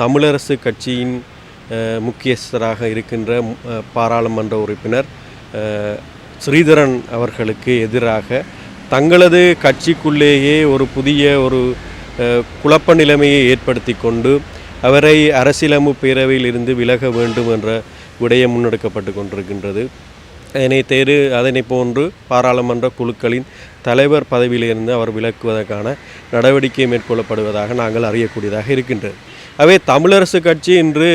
தமிழரசு கட்சியின் முக்கியஸ்தராக இருக்கின்ற பாராளுமன்ற உறுப்பினர் ஸ்ரீதரன் அவர்களுக்கு எதிராக தங்களது கட்சிக்குள்ளேயே ஒரு புதிய ஒரு குழப்ப நிலைமையை ஏற்படுத்தி கொண்டு அவரை அரசியலமைப்பு பேரவையில் இருந்து விலக வேண்டும் என்ற விடயம் முன்னெடுக்கப்பட்டு கொண்டிருக்கின்றது. அதனை போன்று பாராளுமன்ற குழுக்களின் தலைவர் பதவியிலிருந்து அவர் விலக்குவதற்கான நடவடிக்கை மேற்கொள்ளப்படுவதாக நாங்கள் அறியக்கூடியதாக இருக்கின்றது. அவை தமிழரசு கட்சி இன்று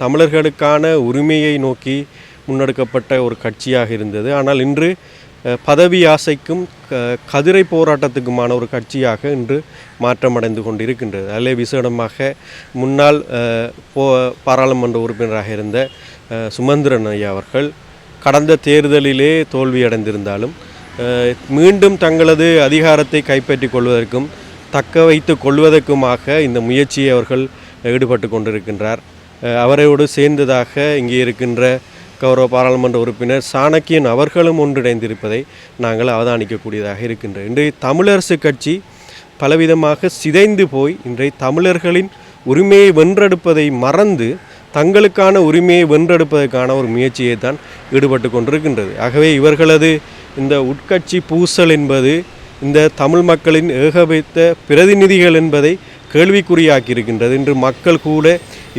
தமிழர்களுக்கான உரிமையை நோக்கி முன்னெடுக்கப்பட்ட ஒரு கட்சியாக இருந்தது. ஆனால் இன்று பதவி ஆசைக்கும் கதிரை போராட்டத்துக்குமான ஒரு கட்சியாக இன்று மாற்றமடைந்து கொண்டிருக்கின்றது. அதில் விசேடமாக முன்னாள் பாராளுமன்ற உறுப்பினராக இருந்த சுமந்திரன் ஐயா அவர்கள் கடந்த தேர்தலிலே தோல்வியடைந்திருந்தாலும் மீண்டும் தங்களது அதிகாரத்தை கைப்பற்றி கொள்வதற்கும் தக்க வைத்து கொள்வதற்குமாக இந்த முயற்சியை அவர்கள் ஈடுபட்டு கொண்டிருக்கின்றார். அவரோடு சேர்ந்ததாக இங்கே இருக்கின்ற கௌரவ பாராளுமன்ற உறுப்பினர் சாணக்கியன் அவர்களும் ஒன்றிணைந்திருப்பதை நாங்கள் அவதானிக்கக்கூடியதாக இருக்கின்றோம். இன்றைய தமிழரசு கட்சி பலவிதமாக சிதைந்து போய் இன்றைய தமிழர்களின் உரிமையை வென்றெடுப்பதை மறந்து தங்களுக்கான உரிமையை வென்றெடுப்பதற்கான ஒரு முயற்சியை தான் ஈடுபட்டு கொண்டிருக்கின்றது. ஆகவே இவர்களது இந்த உட்கட்சி பூசல் என்பது இந்த தமிழ் மக்களின் ஏகபைத்த பிரதிநிதிகள் என்பதை கேள்விக்குறியாக்கி இருக்கின்றது. இன்று மக்கள் கூட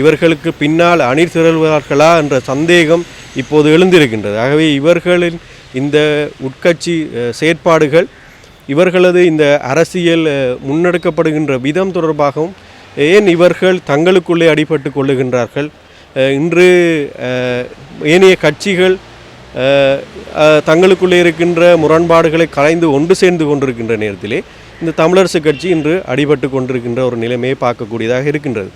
இவர்களுக்கு பின்னால் அணிர் திரள்வார்களா என்ற சந்தேகம் இப்போது எழுந்திருக்கின்றது. ஆகவே இவர்களின் இந்த உட்கட்சி செயற்பாடுகள் இவர்களது இந்த அரசியல் முன்னெடுக்கப்படுகின்ற விதம் தொடர்பாகவும் ஏன் இவர்கள் தங்களுக்குள்ளே அடிபட்டு கொள்ளுகின்றார்கள், இன்று ஏனைய கட்சிகள் தங்களுக்குள்ளே இருக்கின்ற முரண்பாடுகளை கலைந்து ஒன்று சேர்ந்து கொண்டிருக்கின்ற நேரத்திலே இந்த தமிழரசு கட்சி இன்று அடிபட்டு கொண்டிருக்கின்ற ஒரு நிலைமையை பார்க்கக்கூடியதாக இருக்கின்றது.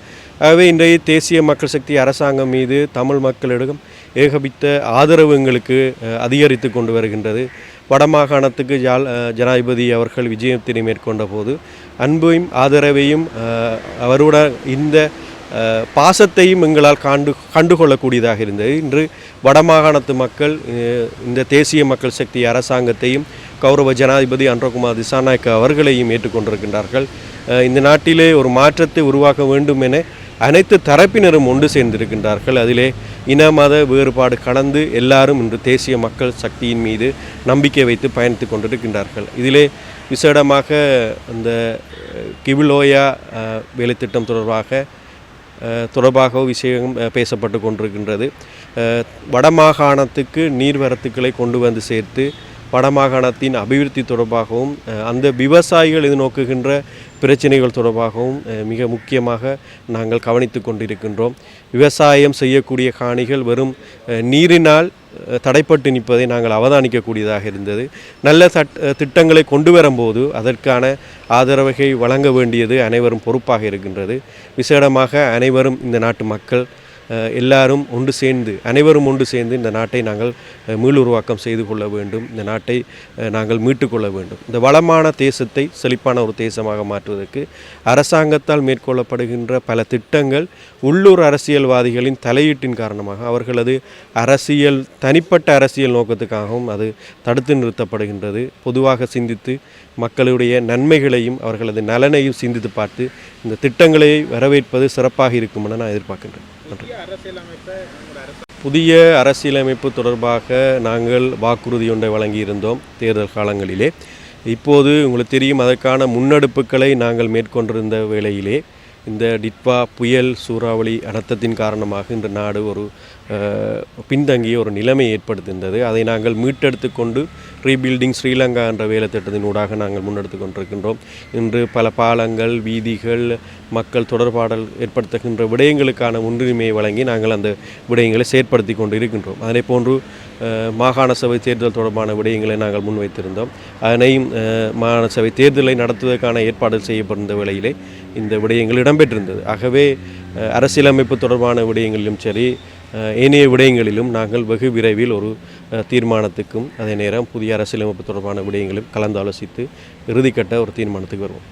ஆகவே இன்றைய தேசிய மக்கள் சக்தி அரசாங்கம் மீது தமிழ் மக்களிடம் ஏகபித்த ஆதரவு எங்களுக்கு அதிகரித்து கொண்டு வருகின்றது. வடமாகாணத்துக்கு ஜனாதிபதி அவர்கள் விஜயத்தினை மேற்கொண்ட போது அன்பையும் ஆதரவையும் அவருடன் இந்த பாசத்தையும் எங்களால் கண்டுகொள்ளக்கூடியதாக இருந்தது. இன்று வடமாகாணத்து மக்கள் இந்த தேசிய மக்கள் சக்தி அரசாங்கத்தையும் கௌரவ ஜனாதிபதி அன்றகுமார் திசாநாயக்க அவர்களையும் ஏற்றுக்கொண்டிருக்கின்றார்கள். இந்த நாட்டிலே ஒரு மாற்றத்தை உருவாக்க வேண்டும் என அனைத்து தரப்பினரும் ஒன்று சேர்ந்திருக்கின்றார்கள். அதிலே இன மத வேறுபாடு கடந்து எல்லாரும் இன்று தேசிய மக்கள் சக்தியின் மீது நம்பிக்கை வைத்து பயணித்து கொண்டிருக்கின்றார்கள். இதிலே விசேடமாக இந்த கிவிலோயா வேலைத்திட்டம் தொடர்பாக விஷயம் பேசப்பட்டு கொண்டிருக்கின்றது. வடமாகாணத்துக்கு நீர்வரத்துக்களை கொண்டு வந்து சேர்த்து வடமாகாணத்தின் அபிவிருத்தி தொடர்பாகவும் அந்த விவசாயிகள் எதிர்நோக்குகின்ற பிரச்சனைகள் தொடர்பாகவும் மிக முக்கியமாக நாங்கள் கவனித்து கொண்டிருக்கின்றோம். விவசாயம் செய்யக்கூடிய காணிகள் வெறும் நீரினால் தடைப்பட்டு நிற்பதை நாங்கள் அவதானிக்கக்கூடியதாக இருந்தது. நல்ல திட்டங்களை கொண்டு வரும்போது அதற்கான ஆதரவை வழங்க வேண்டியது அனைவரும் பொறுப்பாக இருக்கின்றது. விசேடமாக அனைவரும் இந்த நாட்டு மக்கள் அனைவரும் ஒன்று சேர்ந்து இந்த நாட்டை நாங்கள் மீளுருவாக்கம் செய்து கொள்ள வேண்டும். இந்த நாட்டை நாங்கள் மீட்டுக்கொள்ள வேண்டும். இந்த வளமான தேசத்தை செழிப்பான ஒரு தேசமாக மாற்றுவதற்கு அரசாங்கத்தால் மேற்கொள்ளப்படுகின்ற பல திட்டங்கள் உள்ளூர் அரசியல்வாதிகளின் தலையீட்டின் காரணமாக அவர்களது தனிப்பட்ட அரசியல் நோக்கத்துக்காகவும் அது தடுத்து நிறுத்தப்படுகின்றது. பொதுவாக சிந்தித்து மக்களுடைய நன்மைகளையும் அவர்களது நலனையும் சிந்தித்து பார்த்து இந்த திட்டங்களை வரவேற்பது சிறப்பாக இருக்கும் என நான் எதிர்பார்க்கின்றேன். புதிய அரசியலமைப்பு தொடர்பாக நாங்கள் வாக்குறுதி ஒன்றை வழங்கியிருந்தோம் தேர்தல் காலங்களிலே. இப்போது உங்களுக்கு தெரியும், அதற்கான முன்னெடுப்புகளை நாங்கள் மேற்கொண்டிருந்த வேளையிலே இந்த டிட்வா புயல் சூறாவளி அனர்த்தத்தின் காரணமாக இந்த நாடு ஒரு பின்தங்கிய ஒரு நிலைமை ஏற்படுத்தியிருந்தது. அதை நாங்கள் மீட்டெடுத்து கொண்டு ரீபில்டிங் ஸ்ரீலங்கா என்ற வேலை திட்டத்தின் ஊடாக நாங்கள் முன்னெடுத்து கொண்டிருக்கின்றோம். இன்று பல பாலங்கள், வீதிகள், மக்கள் தொடர்பாடல் ஏற்படுத்துகின்ற விடயங்களுக்கான முன்னுரிமையை வழங்கி நாங்கள் அந்த விடயங்களை செயற்படுத்தி கொண்டு இருக்கின்றோம். அதனை போன்று மாகாண சபை தேர்தல் தொடர்பான விடயங்களை நாங்கள் முன்வைத்திருந்தோம். அதனையும் மாகாண சபை தேர்தலை நடத்துவதற்கான ஏற்பாடு செய்யப்பட்டிருந்த வேளையிலே இந்த விடயங்கள் இடம்பெற்றிருந்தது. ஆகவே அரசியலமைப்பு தொடர்பான விடயங்களிலும் சரி, ஏனைய விடயங்களிலும் நாங்கள் வெகு விரைவில் ஒரு தீர்மானத்துக்கும் அதே நேரம் புதிய அரசியலமைப்பு தொடர்பான விடயங்களும் கலந்து ஆலோசித்து இறுதிக்கட்ட ஒரு தீர்மானத்துக்கு வருவோம்.